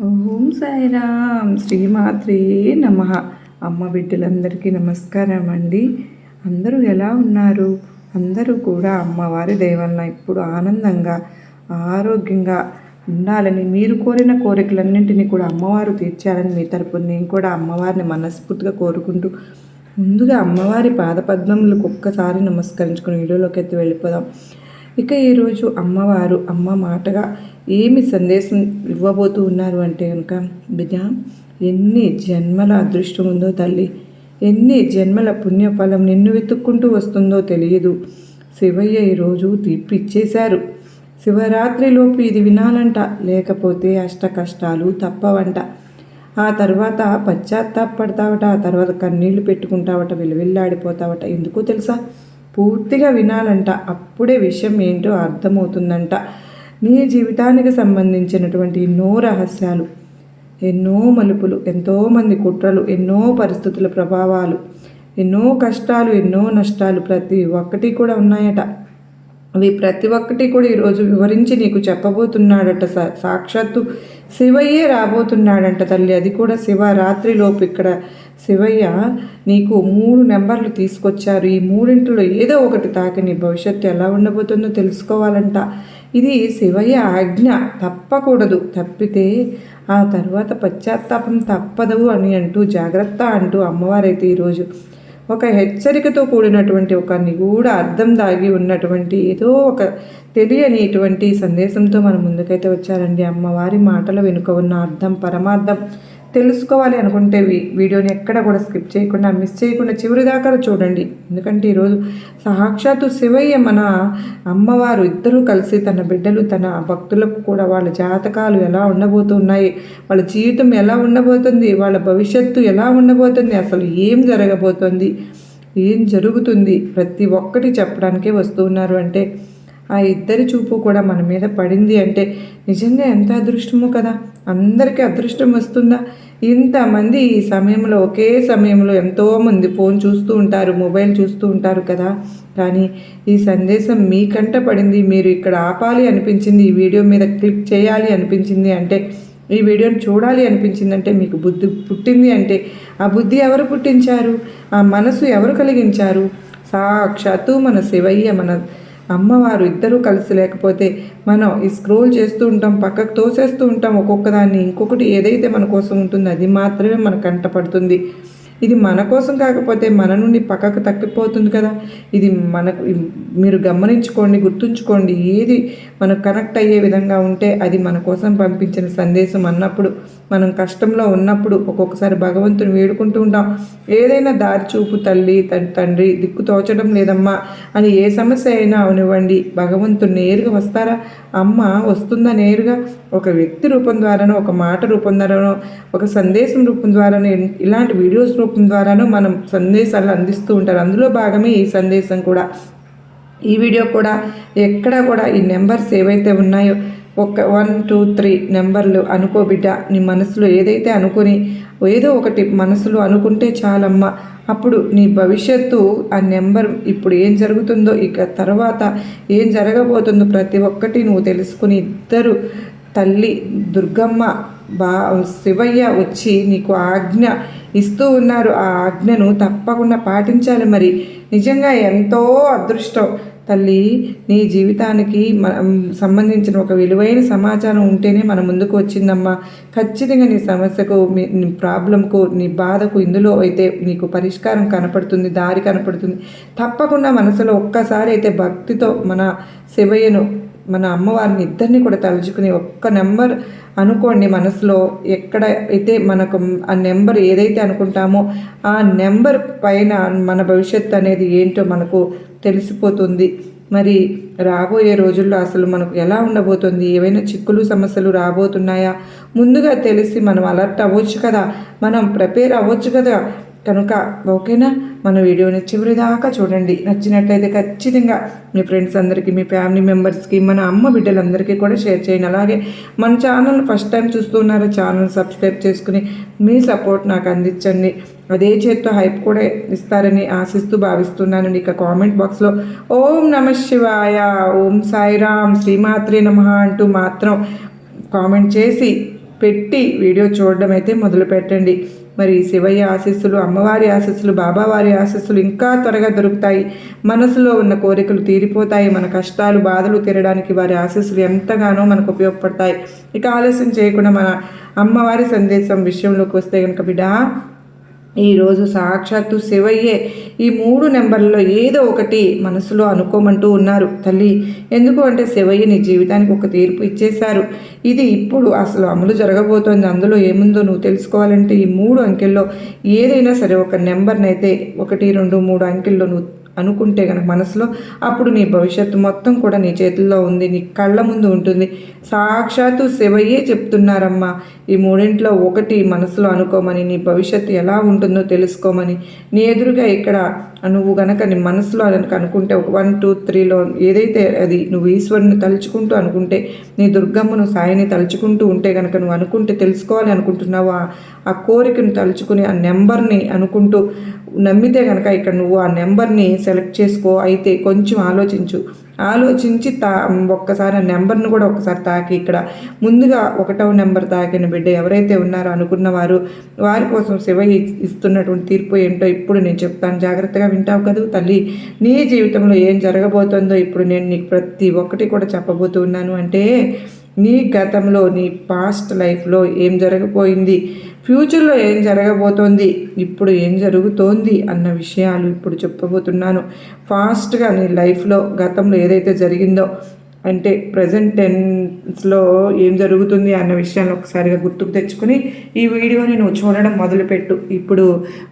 ఓం సాయిరామ్ శ్రీమాత్రే నమ. అమ్మ బిడ్డలందరికీ నమస్కారం అండి. అందరూ ఎలా ఉన్నారు? అందరూ కూడా అమ్మవారి దయ వలన ఇప్పుడు ఆనందంగా ఆరోగ్యంగా ఉండాలని, మీరు కోరిన కోరికలన్నింటినీ కూడా అమ్మవారు తీర్చాలని మీ తరపున నేను కూడా అమ్మవారిని మనస్ఫూర్తిగా కోరుకుంటూ ముందుగా అమ్మవారి పాదపద్మములకు ఒక్కసారి నమస్కరించుకుని వీడియోలోకి అయితే వెళ్ళిపోదాం. ఇక ఈరోజు అమ్మవారు అమ్మ మాటగా ఏమి సందేశం ఇవ్వబోతూ ఉన్నారు అంటే కనుక, బిడ్డ, ఎన్ని జన్మల అదృష్టం ఉందో తల్లి, ఎన్ని జన్మల పుణ్యఫలం నిన్ను వెతుక్కుంటూ వస్తుందో తెలియదు. శివయ్య ఈరోజు తీర్పిచ్చేశారు. శివరాత్రిలోపు ఇది వినాలంట, లేకపోతే అష్ట కష్టాలు తప్పవంట. ఆ తర్వాత పశ్చాత్తాపడతావట, ఆ తర్వాత కన్నీళ్లు పెట్టుకుంటావట, విలువిల్లాడిపోతావట. ఎందుకో తెలుసా? పూర్తిగా వినాలంట, అప్పుడే విషయం ఏంటో అర్థమవుతుందంట. నీ జీవితానికి సంబంధించినటువంటి ఎన్నో రహస్యాలు, ఎన్నో మలుపులు, ఎంతోమంది కుట్రలు, ఎన్నో పరిస్థితుల ప్రభావాలు, ఎన్నో కష్టాలు, ఎన్నో నష్టాలు ప్రతి ఒక్కటి కూడా ఉన్నాయట. అవి ప్రతి ఒక్కటి కూడా ఈరోజు వివరించి నీకు చెప్పబోతున్నాడట. సాక్షాత్తు శివయ్యే రాబోతున్నాడంట తల్లి. అది కూడా శివరాత్రిలోపు. ఇక్కడ శివయ్య నీకు 3 నెంబర్లు తీసుకొచ్చారు. ఈ మూడింటిలో ఏదో ఒకటి తాకి నీ భవిష్యత్తు ఎలా ఉండబోతుందో తెలుసుకోవాలంట. ఇది శివయ్య ఆజ్ఞ, తప్పకూడదు. తప్పితే ఆ తర్వాత పశ్చాత్తాపం తప్పదు అని అంటూ జాగ్రత్త అంటూ అమ్మవారైతే ఈరోజు ఒక హెచ్చరికతో కూడినటువంటి ఒక నిగూఢ అర్థం దాగి ఉన్నటువంటి ఏదో ఒక తెలియని ఇటువంటి సందేశంతో మన ముందుకైతే వచ్చారండి. అమ్మవారి మాటల వెనుక ఉన్న అర్థం, పరమార్థం తెలుసుకోవాలి అనుకుంటే వీడియోని ఎక్కడ కూడా స్కిప్ చేయకుండా, మిస్ చేయకుండా చివరి దాకా చూడండి. ఎందుకంటే ఈరోజు సాక్షాత్తు శివయ్య మన అమ్మవారు ఇద్దరూ కలిసి తన బిడ్డలు, తన భక్తులకు కూడా వాళ్ళ జాతకాలు ఎలా ఉండబోతున్నాయి, వాళ్ళ జీవితం ఎలా ఉండబోతుంది, వాళ్ళ భవిష్యత్తు ఎలా ఉండబోతుంది, అసలు ఏం జరగబోతుంది, ఏం జరుగుతుంది, ప్రతి ఒక్కటి చెప్పడానికే వస్తూ ఉన్నారు. అంటే ఆ ఇద్దరి చూపు కూడా మన మీద పడింది అంటే నిజంగా ఎంత అదృష్టమో కదా. అందరికీ అదృష్టం వస్తుందా? ఇంతమంది ఈ సమయంలో, ఒకే సమయంలో ఎంతోమంది ఫోన్ చూస్తూ ఉంటారు, మొబైల్ చూస్తూ ఉంటారు కదా. కానీ ఈ సందేశం మీకంట పడింది, మీరు ఇక్కడ ఆపాలి అనిపించింది, ఈ వీడియో మీద క్లిక్ చేయాలి అనిపించింది అంటే, ఈ వీడియోని చూడాలి అనిపించిందంటే, మీకు బుద్ధి పుట్టింది అంటే ఆ బుద్ధి ఎవరు పుట్టించారు? ఆ మనసు ఎవరు కలిగించారు? సాక్షాత్తు మన శివయ్య, మన అమ్మవారు ఇద్దరూ కలిసి. లేకపోతే మనం ఈ స్క్రోల్ చేస్తూ ఉంటాం, పక్కకు తోసేస్తూ ఉంటాం ఒక్కొక్కదాన్ని. ఇంకొకటి ఏదైతే మన కోసం ఉంటుందో అది మాత్రమే మనకు కంటపడుతుంది. ఇది మన కోసం కాకపోతే మన నుండి పక్కకు తక్కిపోతుంది కదా. ఇది మనకు, మీరు గమనించుకోండి, గుర్తుంచుకోండి. ఏది మనకు కనెక్ట్ అయ్యే విధంగా ఉంటే అది మన కోసం పంపించిన సందేశం అన్నప్పుడు, మనం కష్టంలో ఉన్నప్పుడు ఒక్కొక్కసారి భగవంతుని వేడుకుంటూ ఉంటాం. ఏదైనా దారి చూపు తల్లి, తండ్రి, దిక్కు తోచడం లేదమ్మా అని ఏ సమస్య అయినా అవనివ్వండి, భగవంతుడు నేరుగా వస్తారా? అమ్మ వస్తుందా నేరుగా? ఒక వ్యక్తి రూపం ద్వారానో, ఒక మాట రూపం ద్వారానో, ఒక సందేశం రూపం ద్వారానో, ఇలాంటి వీడియోస్ రూపం ద్వారానో మనం సందేశాలు అందిస్తూ ఉంటారు. అందులో భాగమే ఈ సందేశం కూడా. ఈ వీడియో కూడా ఎక్కడ కూడా ఈ నెంబర్స్ ఏవైతే ఉన్నాయో, ఒక 1 2 3 నెంబర్లు అనుకో బిడ్డ. నీ మనసులో ఏదైతే అనుకుని, ఏదో ఒకటి మనసులో అనుకుంటే చాలమ్మ. అప్పుడు నీ భవిష్యత్తు ఆ నెంబర్, ఇప్పుడు ఏం జరుగుతుందో, ఇక తర్వాత ఏం జరగబోతుందో ప్రతి ఒక్కటి నువ్వు తెలుసుకుని, ఇద్దరు తల్లి దుర్గమ్మ, శివయ్య వచ్చి నీకు ఆజ్ఞ ఇస్తూ ఉన్నారు. ఆ ఆజ్ఞను తప్పకుండా పాటించాలి. మరి నిజంగా ఎంతో అదృష్టం తల్లి. నీ జీవితానికి సంబంధించిన ఒక విలువైన సమాచారం ఉంటేనే మన ముందుకు వచ్చిందమ్మా. ఖచ్చితంగా నీ సమస్యకు, నీ ప్రాబ్లంకు, నీ బాధకు ఇందులో అయితే నీకు పరిష్కారం కనపడుతుంది, దారి కనపడుతుంది. తప్పకుండా మనసులో ఒక్కసారి అయితే భక్తితో మన శివయ్యను, మన అమ్మవారిని ఇద్దరిని కూడా తలుచుకుని ఒక్క నెంబర్ అనుకోండి మనసులో. ఎక్కడ అయితే మనకు ఆ నెంబర్ ఏదైతే అనుకుంటామో ఆ నెంబర్ పైన మన భవిష్యత్తు అనేది ఏంటో మనకు తెలిసిపోతుంది. మరి రాబోయే రోజుల్లో అసలు మనకు ఎలా ఉండబోతుంది, ఏవైనా చిక్కులు సమస్యలు రాబోతున్నాయా ముందుగా తెలిసి మనం అలర్ట్ అవ్వచ్చు కదా, మనం ప్రిపేర్ అవ్వచ్చు కదా. కనుక ఓకేనా, మన వీడియోని చివరి దాకా చూడండి. నచ్చినట్లయితే ఖచ్చితంగా మీ ఫ్రెండ్స్ అందరికీ, మీ ఫ్యామిలీ మెంబర్స్కి, మన అమ్మ బిడ్డలందరికీ కూడా షేర్ చేయండి. అలాగే మన ఛానల్ ఫస్ట్ టైం చూస్తున్నారో ఛానల్ సబ్స్క్రైబ్ చేసుకుని మీ సపోర్ట్ నాకు అందించండి. అదే చేత్తో హైప్ కూడా ఇస్తారని ఆశిస్తూ భావిస్తున్నాను. ఇక కామెంట్ బాక్స్లో ఓం నమః శివాయ, ఓం సాయిరామ్, శ్రీమాత్రే నమః అంటూ మాత్రం కామెంట్ చేసి పెట్టి వీడియో చూడడం అయితే మొదలు పెట్టండి. మరి శివయ్య ఆశీస్సులు, అమ్మవారి ఆశీస్సులు, బాబావారి ఆశీస్సులు ఇంకా త్వరగా దొరుకుతాయి. మనసులో ఉన్న కోరికలు తీరిపోతాయి. మన కష్టాలు బాధలు తీరడానికి వారి ఆశీస్సులు ఎంతగానో మనకు ఉపయోగపడతాయి. ఇక ఆలస్యం చేయకుండా మన అమ్మవారి సందేశం విషయంలోకి వస్తే కనుక బిడ్డ, ఈరోజు సాక్షాత్తు శివయ్యే ఈ 3 నెంబర్లలో ఏదో ఒకటి మనసులో అనుకోమంటూ ఉన్నారు తల్లి. ఎందుకు అంటే శివయ్య నీ జీవితానికి ఒక తీర్పు ఇచ్చేశారు. ఇది ఇప్పుడు అసలు అమలు జరగబోతోంది. అందులో ఏముందో నువ్వు తెలుసుకోవాలంటే ఈ 3 అంకెల్లో ఏదైనా సరే ఒక నెంబర్ని అయితే 1, 2, 3 అంకెల్లో నువ్వు అనుకుంటే కనుక మనసులో, అప్పుడు నీ భవిష్యత్తు మొత్తం కూడా నీ చేతుల్లో ఉంది, నీ కళ్ళ ముందు ఉంటుంది. సాక్షాత్తు శివయ్యే చెప్తున్నారమ్మా, ఈ 3 ఒకటి మనసులో అనుకోమని, నీ భవిష్యత్తు ఎలా ఉంటుందో తెలుసుకోమని. నీ ఎదురుగా ఇక్కడ నువ్వు గనక నీ మనసులో కనుక అనుకుంటే 1, 2, 3లో ఏదైతే అది నువ్వు ఈశ్వరుని తలుచుకుంటూ అనుకుంటే, నీ దుర్గమ్మను సాయిని తలుచుకుంటూ ఉంటే కనుక నువ్వు అనుకుంటే తెలుసుకోవాలి అనుకుంటున్నావు ఆ కోరికను తలుచుకుని ఆ నెంబర్ని అనుకుంటూ నమ్మితే కనుక ఇక్కడ నువ్వు ఆ నెంబర్ని సెలెక్ట్ చేసుకో. అయితే కొంచెం ఆలోచించి ఒక్కసారి ఆ నెంబర్ను కూడా ఒక్కసారి తాకి. ఇక్కడ ముందుగా 1వ నెంబర్ తాకిన బిడ్డ ఎవరైతే ఉన్నారో అనుకున్నవారు, వారి కోసం శివయ్య ఇస్తున్నటువంటి తీర్పు ఏంటో ఇప్పుడు నేను చెప్తాను. జాగ్రత్తగా వింటావు కదా తల్లి. నీ జీవితంలో ఏం జరగబోతుందో ఇప్పుడు నేను నీకు ప్రతి ఒక్కటి కూడా చెప్పబోతూ ఉన్నాను. అంటే నీ గతంలో, నీ పాస్ట్ లైఫ్లో ఏం జరగబోయింది, ఫ్యూచర్లో ఏం జరగబోతోంది, ఇప్పుడు ఏం జరుగుతోంది అన్న విషయాలు ఇప్పుడు చెప్పబోతున్నాను. ఫాస్ట్గా నీ లైఫ్లో గతంలో ఏదైతే జరిగిందో, అంటే ప్రజెంట్ టెన్స్లో ఏం జరుగుతుంది అన్న విషయాన్ని ఒకసారిగా గుర్తుకు తెచ్చుకొని ఈ వీడియోని నువ్వు చూడడం మొదలుపెట్టు. ఇప్పుడు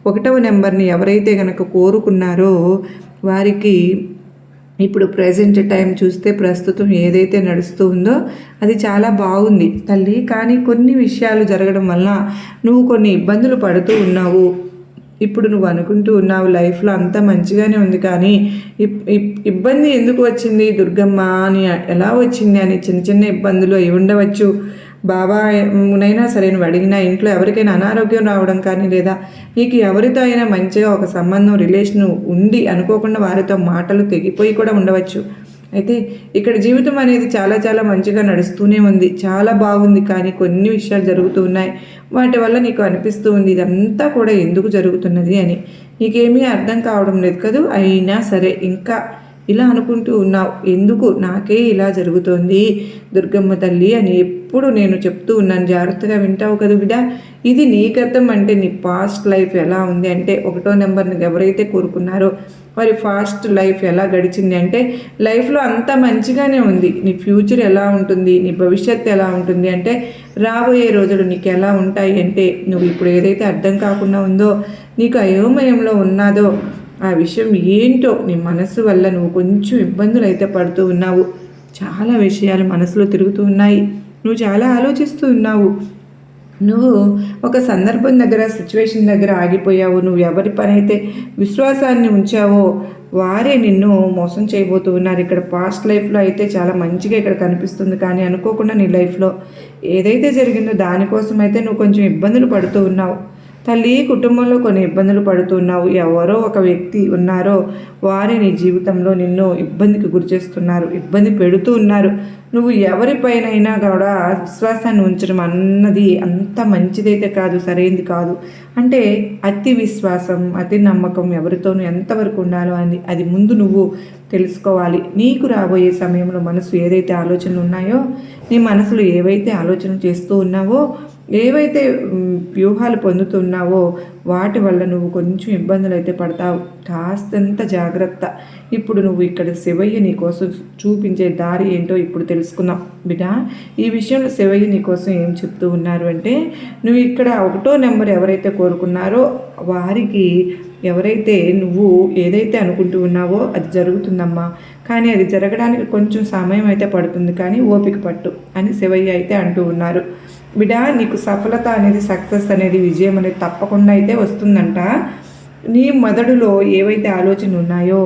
1వ నెంబర్ని ఎవరైతే కనుక కోరుకున్నారో వారికి ఇప్పుడు ప్రజెంట్ టైం చూస్తే ప్రస్తుతం ఏదైతే నడుస్తూ ఉందో అది చాలా బాగుంది తల్లి. కానీ కొన్ని విషయాలు జరగడం వల్ల నువ్వు కొన్ని ఇబ్బందులు పడుతూ ఉన్నావు. ఇప్పుడు నువ్వు అనుకుంటూ ఉన్నావు లైఫ్లో అంతా మంచిగానే ఉంది, కానీ ఇబ్బంది ఎందుకు వచ్చింది దుర్గమ్మ అని, ఎలా వచ్చింది అని చిన్న చిన్న ఇబ్బందులు అయి ఉండవచ్చు. బాబానైనా సరే నువ్వు అడిగినా, ఇంట్లో ఎవరికైనా అనారోగ్యం రావడం కానీ, లేదా నీకు ఎవరితో అయినా మంచిగా ఒక సంబంధం రిలేషన్ ఉండి అనుకోకుండా వారితో మాటలు తెగిపోయి కూడా ఉండవచ్చు. అయితే ఇక్కడ జీవితం అనేది చాలా చాలా మంచిగా నడుస్తూనే ఉంది, చాలా బాగుంది. కానీ కొన్ని విషయాలు జరుగుతూ ఉన్నాయి. వాటి వల్ల నీకు అనిపిస్తూ ఉంది ఇదంతా కూడా ఎందుకు జరుగుతున్నది అని. నీకేమీ అర్థం కావడం లేదు కదా. అయినా సరే ఇంకా ఇలా అనుకుంటూ ఉన్నావు, ఎందుకు నాకే ఇలా జరుగుతోంది దుర్గమ్మ తల్లి అని ఎప్పుడు నేను చెప్తూ ఉన్నాను. జాగ్రత్తగా వింటావు కదా బిడ్డ. ఇది నీ గతం, అంటే నీ పాస్ట్ లైఫ్ ఎలా ఉంది అంటే 1వ నెంబర్ని ఎవరైతే కోరుకున్నారో వారి ఫాస్ట్ లైఫ్ ఎలా గడిచింది అంటే లైఫ్లో అంతా మంచిగానే ఉంది. నీ ఫ్యూచర్ ఎలా ఉంటుంది, నీ భవిష్యత్తు ఎలా ఉంటుంది అంటే రాబోయే రోజులు నీకు ఎలా ఉంటాయి అంటే నువ్వు ఇప్పుడు ఏదైతే అర్థం కాకుండా ఉందో, నీకు అయోమయంలో ఉన్నాదో ఆ విషయం ఏంటో నీ మనసు వల్ల నువ్వు కొంచెం ఇబ్బందులు అయితే పడుతూ ఉన్నావు. చాలా విషయాలు మనసులో తిరుగుతూ ఉన్నాయి. నువ్వు చాలా ఆలోచిస్తూ ఉన్నావు. నువ్వు ఒక సందర్భం దగ్గర, సిచ్యువేషన్ దగ్గర ఆగిపోయావు. నువ్వు ఎవరి పని అయితే విశ్వాసాన్ని ఉంచావో వారే నిన్ను మోసం చేయబోతూ ఉన్నారు. ఇక్కడ పాస్ట్ లైఫ్లో అయితే చాలా మంచిగా ఇక్కడ కనిపిస్తుంది, కానీ అనుకోకుండా నీ లైఫ్లో ఏదైతే జరిగిందో దానికోసం అయితే నువ్వు కొంచెం ఇబ్బందులు పడుతూ ఉన్నావు తల్లి. కుటుంబంలో కొన్ని ఇబ్బందులు పడుతున్నావు. ఎవరో ఒక వ్యక్తి ఉన్నారో వారే నీ జీవితంలో నిన్ను ఇబ్బందికి గురిచేస్తున్నారు, ఇబ్బంది పెడుతూ ఉన్నారు. నువ్వు ఎవరిపైనైనా కూడా విశ్వాసాన్ని ఉంచడం అన్నది అంత మంచిదైతే కాదు, సరైనది కాదు. అంటే అతి విశ్వాసం, అతి నమ్మకం ఎవరితోనూ ఎంతవరకు ఉండాలో అని అది ముందు నువ్వు తెలుసుకోవాలి. నీకు రాబోయే సమయంలో మనసు ఏదైతే ఆలోచనలు ఉన్నాయో, నీ మనసులో ఏవైతే ఆలోచనలు చేస్తూ ఉన్నావో, ఏవైతే వ్యూహాలు పొందుతున్నావో వాటి వల్ల నువ్వు కొంచెం ఇబ్బందులు అయితే పడతావు. కాస్తంత జాగ్రత్త. ఇప్పుడు నువ్వు ఇక్కడ శివయ్య నీ కోసం చూపించే దారి ఏంటో ఇప్పుడు తెలుసుకున్నావు బిడ్డ. ఈ విషయంలో శివయ్య నీ కోసం ఏం చెప్తూ ఉన్నారు అంటే, నువ్వు ఇక్కడ 1వ నెంబర్ ఎవరైతే కోరుకున్నారో వారికి ఎవరైతే నువ్వు ఏదైతే అనుకుంటూ ఉన్నావో అది జరుగుతుందమ్మా, కానీ అది జరగడానికి కొంచెం సమయం అయితే పడుతుంది, కానీ ఓపిక పట్టు అని శివయ్య అయితే అంటూ ఉన్నారు. బిడ్డ, నీకు సఫలత అనేది, సక్సెస్ అనేది, విజయం అనేది తప్పకుండా అయితే వస్తుందంట. నీ మెదడులో ఏవైతే ఆలోచనలు ఉన్నాయో,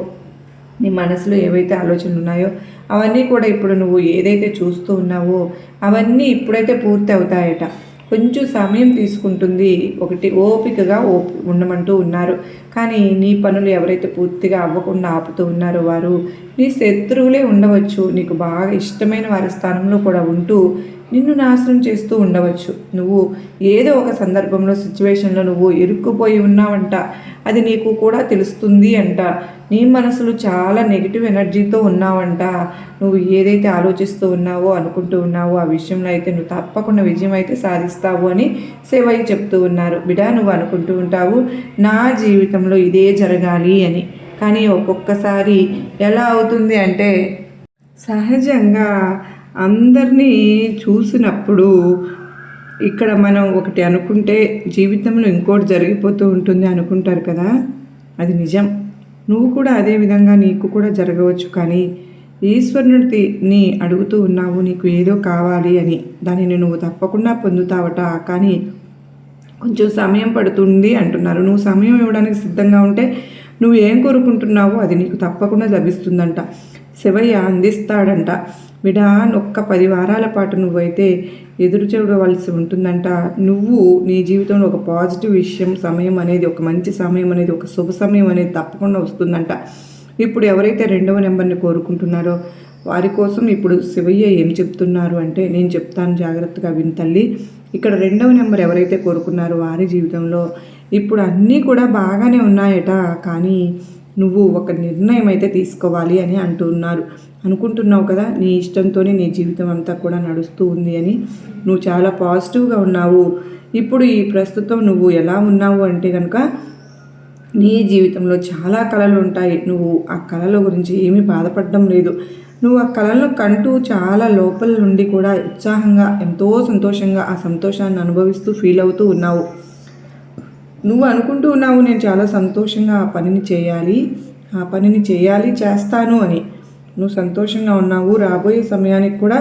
నీ మనసులో ఏవైతే ఆలోచనలు ఉన్నాయో అవన్నీ కూడా ఇప్పుడు నువ్వు ఏదైతే చూస్తూ ఉన్నావో అవన్నీ ఇప్పుడైతే పూర్తి అవుతాయట. కొంచెం సమయం తీసుకుంటుంది. ఒకటి ఓపికగా ఉండమంటూ ఉన్నారు. కానీ నీ పనులు ఎవరైతే పూర్తిగా అవ్వకుండా ఆపుతూ ఉన్నారో వారు నీ శత్రువులే ఉండవచ్చు. నీకు బాగా ఇష్టమైన వారి స్థానంలో కూడా ఉంటూ నిన్ను నాశనం చేస్తూ ఉండవచ్చు. నువ్వు ఏదో ఒక సందర్భంలో సిచ్యువేషన్లో నువ్వు ఇరుక్కుపోయి ఉన్నావంట. అది నీకు కూడా తెలుస్తుంది అంట. నీ మనసులో చాలా నెగిటివ్ ఎనర్జీతో ఉన్నావంట. నువ్వు ఏదైతే ఆలోచిస్తూ ఉన్నావో అనుకుంటూ ఉన్నావో ఆ విషయంలో అయితే నువ్వు తప్పకుండా విజయం అయితే సాధిస్తావు అని శివయ్య చెప్తూ ఉన్నారు. బిడా, నువ్వు అనుకుంటూ ఉంటావు నా జీవితంలో ఇదే జరగాలి అని. కానీ ఒక్కొక్కసారి ఎలా అవుతుంది అంటే సహజంగా అందరినీ చూసినప్పుడు ఇక్కడ మనం ఒకటి అనుకుంటే జీవితంలో ఇంకోటి జరిగిపోతూ ఉంటుంది అనుకుంటారు కదా, అది నిజం. నువ్వు కూడా అదే విధంగా నీకు కూడా జరగవచ్చు. కానీ ఈశ్వరుని అడుగుతూ ఉన్నావు నీకు ఏదో కావాలి అని, దానిని నువ్వు తప్పకుండా పొందుతావట. కానీ కొంచెం సమయం పడుతుంది అంటున్నారు. నువ్వు సమయం ఇవ్వడానికి సిద్ధంగా ఉంటే నువ్వు ఏం కోరుకుంటున్నావో అది నీకు తప్పకుండా లభిస్తుందంట. శివయ్య అందిస్తాడంట. బిడా, ఒక్క 10 వారాల పాటు నువ్వైతే ఎదురు చూడవలసి ఉంటుందంట. నువ్వు నీ జీవితంలో ఒక పాజిటివ్ విషయం సమయం అనేది, ఒక మంచి సమయం అనేది, ఒక శుభ సమయం అనేది తప్పకుండా వస్తుందంట. ఇప్పుడు ఎవరైతే 2వ నెంబర్ని కోరుకుంటున్నారో వారి కోసం ఇప్పుడు శివయ్య ఏం చెప్తున్నారు అంటే, నేను చెప్తాను జాగ్రత్తగా విని తల్లి. ఇక్కడ 2వ నెంబర్ ఎవరైతే కోరుకున్నారో వారి జీవితంలో ఇప్పుడు అన్నీ కూడా బాగానే ఉన్నాయట. కానీ నువ్వు ఒక నిర్ణయం అయితే తీసుకోవాలి అని అంటున్నారు. అనుకుంటున్నావు కదా నీ ఇష్టంతోనే నీ జీవితం అంతా కూడా నడుస్తూ ఉంది అని. నువ్వు చాలా పాజిటివ్గా ఉన్నావు. ఇప్పుడు ఈ ప్రస్తుతం నువ్వు ఎలా ఉన్నావు అంటే కనుక నీ జీవితంలో చాలా కళలు ఉంటాయి. నువ్వు ఆ కళల గురించి ఏమీ బాధపడడం లేదు. నువ్వు ఆ కళలను కంటూ చాలా లోపల నుండి కూడా ఉత్సాహంగా ఎంతో సంతోషంగా ఆ సంతోషాన్ని అనుభవిస్తూ ఫీల్ అవుతూ ఉన్నావు. నువ్వు అనుకుంటూ ఉన్నావు నేను చాలా సంతోషంగా ఆ పనిని చేయాలి చేస్తాను అని. నువ్వు సంతోషంగా ఉన్నావు. రాబోయే సమయానికి కూడా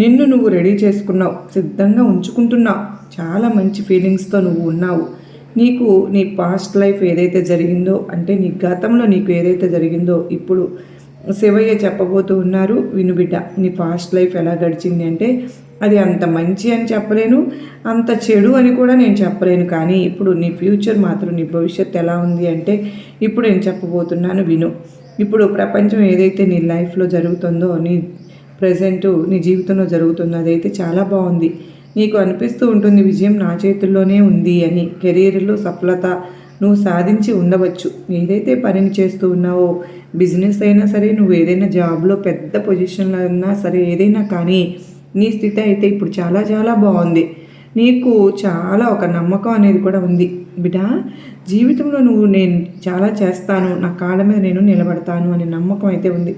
నిన్ను నువ్వు రెడీ చేసుకున్నావు, సిద్ధంగా ఉంచుకుంటున్నావు. చాలా మంచి ఫీలింగ్స్తో నువ్వు ఉన్నావు. నీకు నీ పాస్ట్ లైఫ్ ఏదైతే జరిగిందో అంటే నీ గతంలో నీకు ఏదైతే జరిగిందో ఇప్పుడు శివయ్య చెప్పబోతూ ఉన్నారు. వినుబిడ్డ, నీ పాస్ట్ లైఫ్ ఎలా గడిచింది అంటే అది అంత మంచి అని చెప్పలేను, అంత చెడు అని కూడా నేను చెప్పలేను. కానీ ఇప్పుడు నీ ఫ్యూచర్ మాత్రం, నీ భవిష్యత్తు ఎలా ఉంది అంటే ఇప్పుడు నేను చెప్పబోతున్నాను విను. ఇప్పుడు ప్రపంచం ఏదైతే నీ లైఫ్లో జరుగుతుందో, నీ ప్రజెంటు నీ జీవితంలో జరుగుతుందో అదైతే చాలా బాగుంది. నీకు అనిపిస్తూ ఉంటుంది విజయం నా చేతుల్లోనే ఉంది అని. కెరీర్లో సఫలత నువ్వు సాధించి ఉండవచ్చు. ఏదైతే పనిని చేస్తూ ఉన్నావో, బిజినెస్ అయినా సరే, నువ్వు ఏదైనా జాబ్లో పెద్ద పొజిషన్లో ఉన్నా సరే, ఏదైనా కానీ నీ స్థితి అయితే ఇప్పుడు చాలా చాలా బాగుంది. నీకు చాలా ఒక నమ్మకం అనేది కూడా ఉంది. బిడ్డా, జీవితంలో నువ్వు నేను చాలా చేస్తాను, నా కాళ్ళ మీద నేను నిలబడతాను అనే నమ్మకం అయితే ఉంది.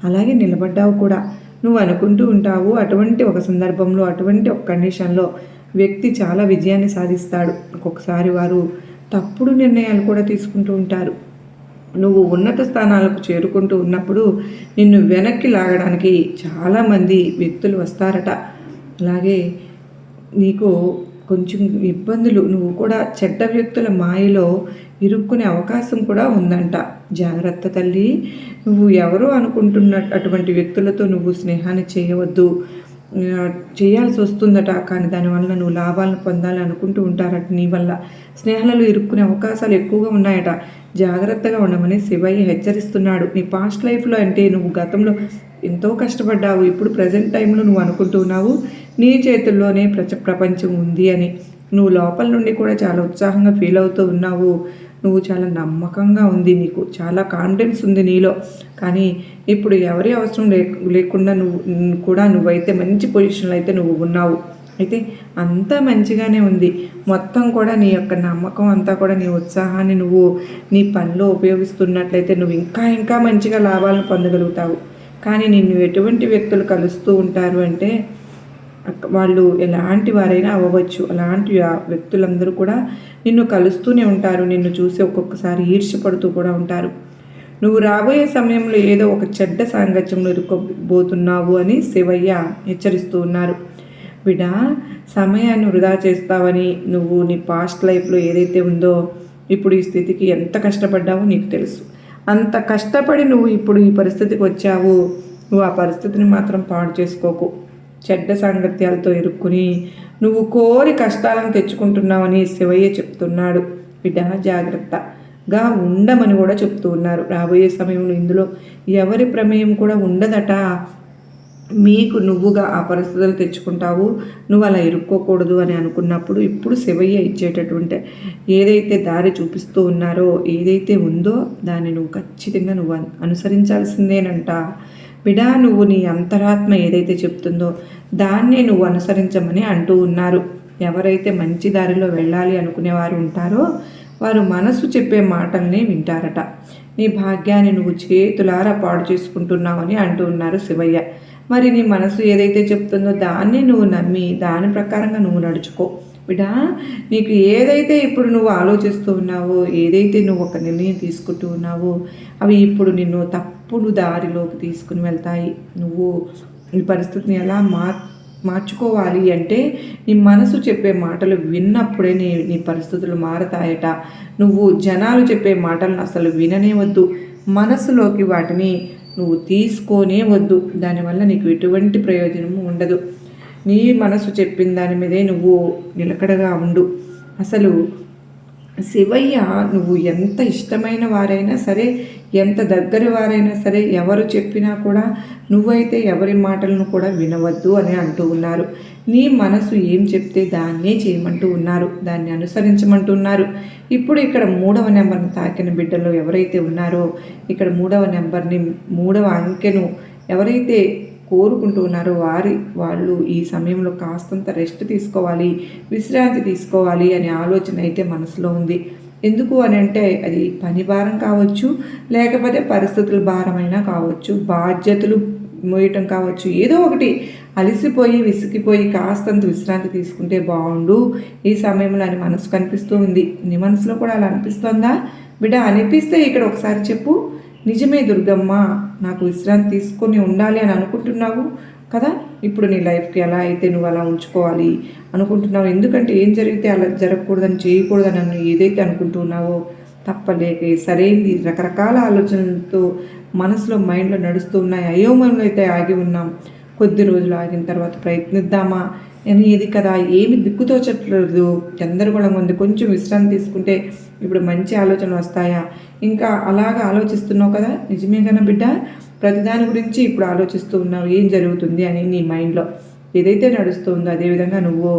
అలాగే నిలబడ్డావు కూడా. నువ్వు అనుకుంటూ ఉంటావు అటువంటి ఒక సందర్భంలో, అటువంటి ఒక కండిషన్లో వ్యక్తి చాలా విజయాన్ని సాధిస్తాడు. ఒక్కొక్కసారి వారు తప్పుడు నిర్ణయాలు కూడా తీసుకుంటూ ఉంటారు. నువ్వు ఉన్నత స్థానాలకు చేరుకుంటూ ఉన్నప్పుడు నిన్ను వెనక్కి లాగడానికి చాలామంది వ్యక్తులు వస్తారట. అలాగే నీకు కొంచెం ఇబ్బందులు, నువ్వు కూడా చెడ్డ వ్యక్తుల మాయలో ఇరుక్కునే అవకాశం కూడా ఉందంట. జాగ్రత్త తల్లి. నువ్వు ఎవరో అనుకుంటున్న అటువంటి వ్యక్తులతో నువ్వు స్నేహాన్ని చేయవద్దు. చేయాల్సి వస్తుందట. కానీ దానివల్ల నువ్వు లాభాలను పొందాలని అనుకుంటూ ఉంటారట. నీ వల్ల స్నేహాలలో ఇరుక్కునే అవకాశాలు ఎక్కువగా ఉన్నాయట. జాగ్రత్తగా ఉండమని శివయ్య హెచ్చరిస్తున్నాడు. నీ పాస్ట్ లైఫ్లో అంటే నువ్వు గతంలో ఎంతో కష్టపడ్డావు. ఇప్పుడు ప్రజెంట్ టైంలో నువ్వు అనుకుంటున్నావు నీ చేతుల్లోనే ప్రపంచం ఉంది అని. నువ్వు లోపల నుండి కూడా చాలా ఉత్సాహంగా ఫీల్ అవుతూ ఉన్నావు. నువ్వు చాలా నమ్మకంగా ఉంది, నీకు చాలా కాన్ఫిడెన్స్ ఉంది నీలో. కానీ ఇప్పుడు ఎవరి అవసరం లేకుండా నువ్వైతే మంచి పొజిషన్లో అయితే నువ్వు ఉన్నావు. అయితే అంతా మంచిగానే ఉంది. మొత్తం కూడా నీ యొక్క నమ్మకం అంతా కూడా నీ ఉత్సాహాన్ని నువ్వు నీ పనిలో ఉపయోగిస్తున్నట్లయితే నువ్వు ఇంకా ఇంకా మంచిగా లాభాలను పొందగలుగుతావు. కానీ నిన్ను ఎటువంటి వ్యక్తులు కలుస్తూ ఉంటారు అంటే వాళ్ళు ఎలాంటి వారైనా అవ్వవచ్చు. అలాంటి వ్యక్తులందరూ కూడా నిన్ను కలుస్తూనే ఉంటారు. నిన్ను చూసి ఒక్కొక్కసారి ఈర్ష్యపడుతూ కూడా ఉంటారు. నువ్వు రాబోయే సమయంలో ఏదో ఒక చెడ్డ సాంగత్యంలో ఇరుక్కోబోతున్నావు అని శివయ్య హెచ్చరిస్తూ ఉన్నారు. బిడ్డ, సమయాన్ని వృధా చేస్తావని, నువ్వు నీ పాస్ట్ లైఫ్లో ఏదైతే ఉందో ఇప్పుడు ఈ స్థితికి ఎంత కష్టపడ్డావో నీకు తెలుసు. అంత కష్టపడి నువ్వు ఇప్పుడు ఈ పరిస్థితికి వచ్చావు. నువ్వు ఆ పరిస్థితిని మాత్రం పాడు చేసుకోకు. చెడ్డ సాంగత్యాలతో ఇరుక్కుని నువ్వు కోరి కష్టాలను తెచ్చుకుంటున్నావని శివయ్య చెప్తున్నాడు. బిడ్డ, జాగ్రత్తగా ఉండమని కూడా చెప్తూ ఉన్నారు. రాబోయే సమయంలో ఇందులో ఎవరి ప్రమేయం కూడా ఉండదట. మీకు నువ్వుగా ఆ పరిస్థితులు తెచ్చుకుంటావు, నువ్వు అలా ఇరుక్కోకూడదు అని అనుకున్నప్పుడు ఇప్పుడు శివయ్య ఇచ్చేటటువంటి ఏదైతే దారి చూపిస్తూ ఉన్నారో, ఏదైతే ఉందో దాన్ని నువ్వు ఖచ్చితంగా నువ్వు అనుసరించాల్సిందేనంట. బిడా, నువ్వు నీ అంతరాత్మ ఏదైతే చెప్తుందో దాన్నే నువ్వు అనుసరించమని అంటూ ఉన్నారు. ఎవరైతే మంచి దారిలో వెళ్ళాలి అనుకునేవారు ఉంటారో వారు మనసు చెప్పే మాటల్ని వింటారట. నీ భాగ్యాన్ని నువ్వు చేతులారా పాడు చేసుకుంటున్నావని అంటూ ఉన్నారు శివయ్య. మరి నీ మనసు ఏదైతే చెప్తుందో దాన్ని నువ్వు నమ్మి దాని ప్రకారంగా నువ్వు నడుచుకో బిడా. నీకు ఏదైతే ఇప్పుడు నువ్వు ఆలోచిస్తూ ఉన్నావో, ఏదైతే నువ్వు ఒక నిర్ణయం తీసుకుంటూ ఉన్నావో అవి ఇప్పుడు నిన్ను తప్పుడు దారిలోకి తీసుకుని వెళ్తాయి. నువ్వు ఈ పరిస్థితిని ఎలా మార్చుకోవాలి అంటే నీ మనసు చెప్పే మాటలు విన్నప్పుడే నీ పరిస్థితులు మారతాయట. నువ్వు జనాలు చెప్పే మాటలను అసలు విననే వద్దు, మనసులోకి వాటిని నువ్వు తీసుకోనే వద్దు. దానివల్ల నీకు ఎటువంటి ప్రయోజనము ఉండదు. నీ మనసు చెప్పిన దాని మీదే నువ్వు నిలకడగా ఉండు. అసలు శివయ్య నువ్వు ఎంత ఇష్టమైన వారైనా సరే, ఎంత దగ్గర వారైనా సరే, ఎవరు చెప్పినా కూడా నువ్వైతే ఎవరి మాటలను కూడా వినవద్దు అని అంటూ ఉన్నారు. నీ మనసు ఏం చెప్తే దాన్నే చేయమంటూ ఉన్నారు, దాన్ని అనుసరించమంటున్నారు. ఇప్పుడు ఇక్కడ 3వ నెంబర్ని తాకిన బిడ్డలు ఎవరైతే ఉన్నారో, ఇక్కడ 3వ నెంబర్ని 3వ అంకెను ఎవరైతే కోరుకుంటూ ఉన్నారో వాళ్ళు ఈ సమయంలో కాస్తంత రెస్ట్ తీసుకోవాలి, విశ్రాంతి తీసుకోవాలి అనే ఆలోచన అయితే మనసులో ఉంది. ఎందుకు అని అంటే అది పని భారం కావచ్చు, లేకపోతే పరిస్థితుల భారమైనా కావచ్చు, బాధ్యతలు మోయటం కావచ్చు, ఏదో ఒకటి అలసిపోయి విసిగిపోయి కాస్తంత విశ్రాంతి తీసుకుంటే బాగుండు ఈ సమయంలో అని మనసు కనిపిస్తూ ఉంది. నీ మనసులో కూడా అలా అనిపిస్తుందా బిడ్డ? అనిపిస్తే ఇక్కడ ఒకసారి చెప్పు, నిజమే దుర్గమ్మ, నాకు విశ్రాంతి తీసుకొని ఉండాలి అని అనుకుంటున్నావు కదా. ఇప్పుడు నీ లైఫ్కి ఎలా అయితే నువ్వు అలా ఉంచుకోవాలి అనుకుంటున్నావు, ఎందుకంటే ఏం జరిగితే అలా జరగకూడదని చేయకూడదని నన్ను ఏదైతే అనుకుంటున్నావో తప్పలేక సరైనది రకరకాల ఆలోచనలతో మనసులో మైండ్లో నడుస్తూ ఉన్నాయి. అయోమయంలో అయితే ఆగి ఉన్నాం. కొద్ది రోజులు ఆగిన తర్వాత ప్రయత్నిద్దామా అని ఇది కదా, ఏమి దిక్కుతోచట్లేదు, గందరగోళంగా ఉంది. కొంచెం విశ్రాంతి తీసుకుంటే ఇప్పుడు మంచి ఆలోచనలు వస్తాయా? ఇంకా అలాగా ఆలోచిస్తున్నావు కదా, నిజమే కదా బిడ్డ. ప్రతిదాని గురించి ఇప్పుడు ఆలోచిస్తూ ఉన్నావు ఏం జరుగుతుంది అని. నీ మైండ్లో ఏదైతే నడుస్తుందో అదేవిధంగా నువ్వు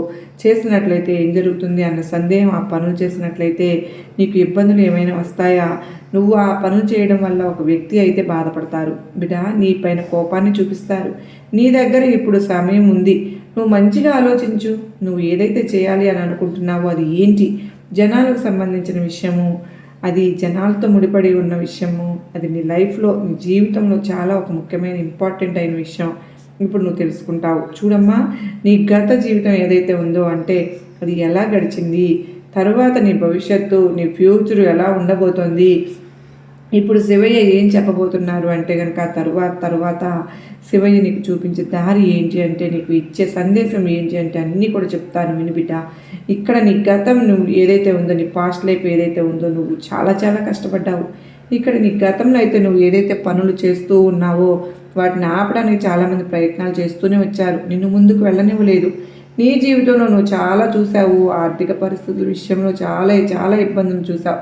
చేసినట్లయితే ఏం జరుగుతుంది అన్న సందేహం, ఆ పనులు చేసినట్లయితే నీకు ఇబ్బందులు ఏమైనా వస్తాయా? నువ్వు ఆ పనులు చేయడం వల్ల ఒక వ్యక్తి అయితే బాధపడతారు బిడ్డ, నీ పైన కోపాన్ని చూపిస్తారు. నీ దగ్గర ఇప్పుడు సమయం ఉంది, నువ్వు మంచిగా ఆలోచించు. నువ్వు ఏదైతే చేయాలి అని అనుకుంటున్నావో అది ఏంటి, జనాలకు సంబంధించిన విషయము, అది జనాలతో ముడిపడి ఉన్న విషయము, అది నీ లైఫ్లో నీ జీవితంలో చాలా ఒక ముఖ్యమైన ఇంపార్టెంట్ అయిన విషయం ఇప్పుడు నువ్వు తెలుసుకుంటావు. చూడమ్మా, నీ గత జీవితం ఏదైతే ఉందో అంటే అది ఎలా గడిచింది, తర్వాత నీ భవిష్యత్తు, నీ ఫ్యూచర్ ఎలా ఉండబోతోంది, ఇప్పుడు శివయ్య ఏం చెప్పబోతున్నారు అంటే కనుక తర్వాత శివయ్య నీకు చూపించే దారి ఏంటి అంటే, నీకు ఇచ్చే సందేశం ఏంటి అంటే అన్నీ కూడా చెప్తాను వినిబిట. ఇక్కడ నీ గతం నువ్వు ఏదైతే ఉందో, నీ పాస్ట్ లైఫ్ ఏదైతే ఉందో, నువ్వు చాలా చాలా కష్టపడ్డావు. ఇక్కడ నీ గతంలో అయితే నువ్వు ఏదైతే పనులు చేస్తూ ఉన్నావో వాటిని ఆపడానికి చాలామంది ప్రయత్నాలు చేస్తూనే వచ్చారు, నిన్ను ముందుకు వెళ్ళనివ్వలేదు. నీ జీవితంలో నువ్వు చాలా చూసావు, ఆర్థిక పరిస్థితుల విషయంలో చాలా చాలా ఇబ్బందులు చూసావు.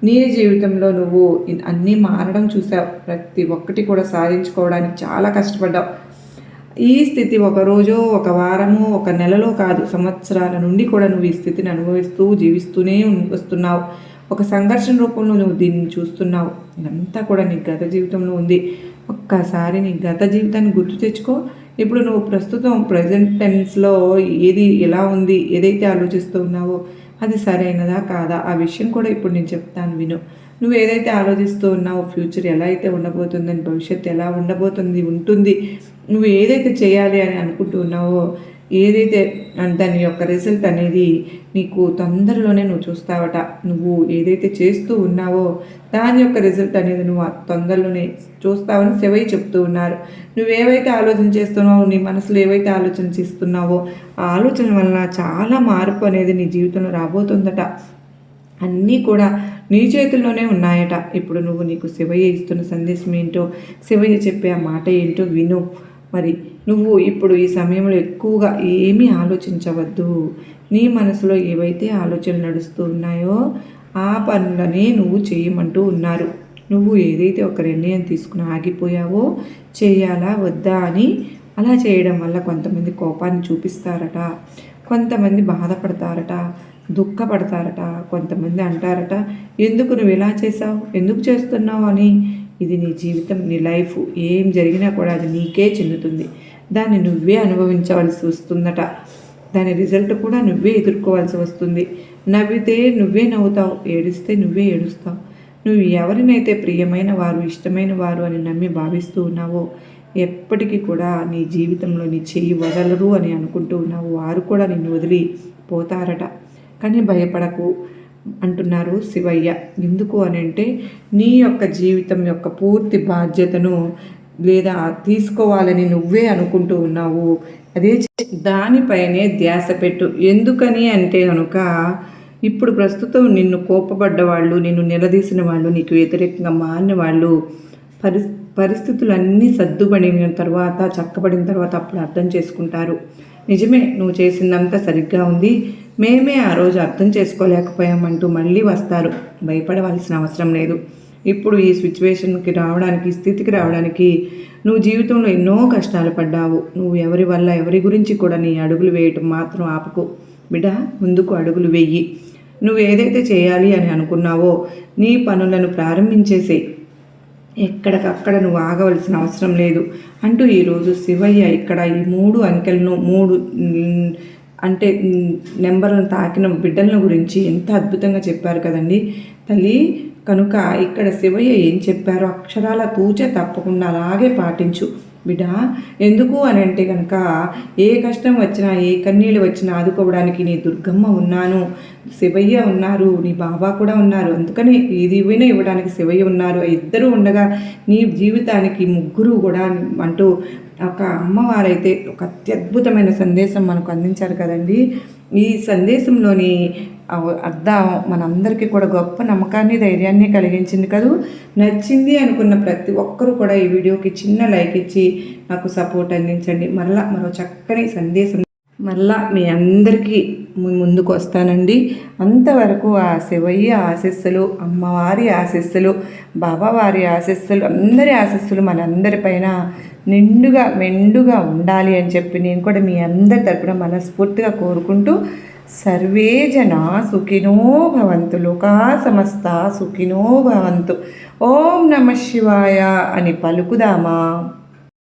నీ జీవితంలో నువ్వు అన్నీ మారడం చూసావు, ప్రతి ఒక్కటి కూడా సాధించుకోవడానికి చాలా కష్టపడ్డావు. ఈ స్థితి ఒక రోజు, ఒక వారము, ఒక నెలలో కాదు, సంవత్సరాల నుండి కూడా నువ్వు ఈ స్థితిని అనుభవిస్తూ జీవిస్తూనే వస్తున్నావు. ఒక సంఘర్షణ రూపంలో నువ్వు దీన్ని చూస్తున్నావు. ఇదంతా కూడా నీ గత జీవితంలో ఉంది. ఒక్కసారి నీ గత జీవితాన్ని గుర్తు తెచ్చుకో. ఇప్పుడు నువ్వు ప్రస్తుతం ప్రజెంట్ టెన్స్లో ఏది ఎలా ఉంది, ఏదైతే ఆలోచిస్తూ ఉన్నావో అది సరైనదా కాదా ఆ విషయం కూడా ఇప్పుడు నేను చెప్తాను విను. నువ్వు ఏదైతే ఆలోచిస్తూ ఉన్నావో ఫ్యూచర్ ఎలా అయితే ఉండబోతుందని, భవిష్యత్తు ఎలా ఉంటుంది, నువ్వు ఏదైతే చేయాలి అని అనుకుంటూ ఉన్నావో, ఏదైతే దాని యొక్క రిజల్ట్ అనేది నీకు తొందరలోనే నువ్వు చూస్తావట. నువ్వు ఏదైతే చేస్తూ ఉన్నావో దాని యొక్క రిజల్ట్ అనేది నువ్వు తొందరలోనే చూస్తావని శివయ్య చెప్తూ ఉన్నారు. నువ్వేవైతే ఆలోచన చేస్తున్నావో, నీ మనసులో ఏవైతే ఆలోచన చేస్తున్నావో ఆ ఆలోచన వలన చాలా మార్పు అనేది నీ జీవితంలో రాబోతుందట. అన్నీ కూడా నీ చేతుల్లోనే ఉన్నాయట. ఇప్పుడు నువ్వు నీకు శివయ్య ఇస్తున్న సందేశం ఏంటో, శివయ్య చెప్పే ఆ మాట ఏంటో విను. మరి నువ్వు ఇప్పుడు ఈ సమయంలో ఎక్కువగా ఏమీ ఆలోచించవద్దు. నీ మనసులో ఏవైతే ఆలోచనలు నడుస్తూ ఉన్నాయో ఆ పనులనే నువ్వు చేయమంటూ ఉన్నారు. నువ్వు ఏదైతే ఒక నిర్ణయం తీసుకుని ఆగిపోయావో, చేయాలా వద్దా అని అలా చేయడం వల్ల కొంతమంది కోపాన్ని చూపిస్తారట, కొంతమంది బాధపడతారట, దుఃఖపడతారట, కొంతమంది అంటారట ఎందుకు నువ్వు ఇలా చేసావు, ఎందుకు చేస్తున్నావు అని. ఇది నీ జీవితం, నీ లైఫ్, ఏం జరిగినా కూడా అది నీకే చెందుతుంది. దాన్ని నువ్వే అనుభవించవలసి వస్తుందట. దాని రిజల్ట్ కూడా నువ్వే ఎదుర్కోవాల్సి వస్తుంది. నవ్వితే నువ్వే నవ్వుతావు, ఏడిస్తే నువ్వే ఏడుస్తావు. నువ్వు ఎవరినైతే ప్రియమైన వారు, ఇష్టమైన వారు అని నమ్మి భావిస్తూ ఉన్నావో ఎప్పటికీ కూడా నీ జీవితంలో నీ చెయ్యి వదలరు అని అనుకుంటూ ఉన్నావు, వారు కూడా నిన్ను వదిలి పోతారట. కానీ భయపడకు అంటున్నారు శివయ్య. ఎందుకు అని అంటే నీ యొక్క జీవితం యొక్క పూర్తి బాధ్యతను లేదా తీసుకోవాలని నువ్వే అనుకుంటూ ఉన్నావు. అదే దానిపైనే ధ్యాస పెట్టు. ఎందుకని అంటే కనుక ఇప్పుడు ప్రస్తుతం నిన్ను కోపపడ్డ వాళ్ళు, నిన్ను నిలదీసిన వాళ్ళు, నీకు వ్యతిరేకంగా మారిన వాళ్ళు పరిస్థితులన్నీ సర్దుబడిన తర్వాత, చక్కబడిన తర్వాత అప్పుడు అర్థం చేసుకుంటారు. నిజమే, నువ్వు చేసిందంతా సరిగ్గా ఉంది, మేమే ఆ రోజు అర్థం చేసుకోలేకపోయామంటూ మళ్ళీ వస్తారు. భయపడవలసిన అవసరం లేదు. ఇప్పుడు ఈ సిచ్యువేషన్కి రావడానికి, స్థితికి రావడానికి నువ్వు జీవితంలో ఎన్నో కష్టాలు పడ్డావు. నువ్వు ఎవరి వల్ల, ఎవరి గురించి కూడా నీ అడుగులు వేయటం మాత్రం ఆపుకో బిడ్డ. ముందుకు అడుగులు వెయ్యి. నువ్వు ఏదైతే చేయాలి అని అనుకున్నావో నీ పనులను ప్రారంభించేసేయి. ఎక్కడికక్కడ నువ్వు ఆగవలసిన అవసరం లేదు అంటూ ఈరోజు శివయ్య ఇక్కడ ఈ 3 అంకెలను 3 అంటే నెంబర్లను తాకిన బిడ్డల గురించి ఎంత అద్భుతంగా చెప్పారు కదండి తల్లి. కనుక ఇక్కడ శివయ్య ఏం చెప్పారో అక్షరాల తూచే తప్పకుండా అలాగే పాటించు బిడ్డ. ఎందుకు అని అంటే కనుక ఏ కష్టం వచ్చినా, ఏ కన్నీళ్ళు వచ్చినా ఆదుకోవడానికి నీ దుర్గమ్మ ఉన్నాను, శివయ్య ఉన్నారు, నీ బాబా కూడా ఉన్నారు. అందుకని ఇది ఇవ్వడానికి శివయ్య ఉన్నారు. ఇద్దరు ఉండగా నీ జీవితానికి ముగ్గురు కూడా అంటూ ఒక అమ్మవారైతే ఒక అత్యద్భుతమైన సందేశం మనకు అందించారు కదండి. ఈ సందేశంలోని అర్థం మనందరికీ కూడా గొప్ప నమ్మకాన్ని, ధైర్యాన్ని కలిగించింది కదూ. నచ్చింది అనుకున్న ప్రతి ఒక్కరూ కూడా ఈ వీడియోకి చిన్న లైక్ ఇచ్చి నాకు సపోర్ట్ అందించండి. మరో చక్కని సందేశం మీ అందరికీ ముందుకు వస్తానండి. అంతవరకు ఆ శివయ్య ఆశీస్సులు, అమ్మవారి ఆశీస్సులు, బాబావారి ఆశీస్సులు, అందరి ఆశీస్సులు మనందరిపైన నిండుగా మెండుగా ఉండాలి అని చెప్పి నేను కూడా మీ అందరి తరపున మనస్ఫూర్తిగా కోరుకుంటూ సర్వే జనా సుఖినో భవంతు, లోకా సమస్త సుఖినో భవంతు. ఓం నమః శివాయ అని పలుకుదామా.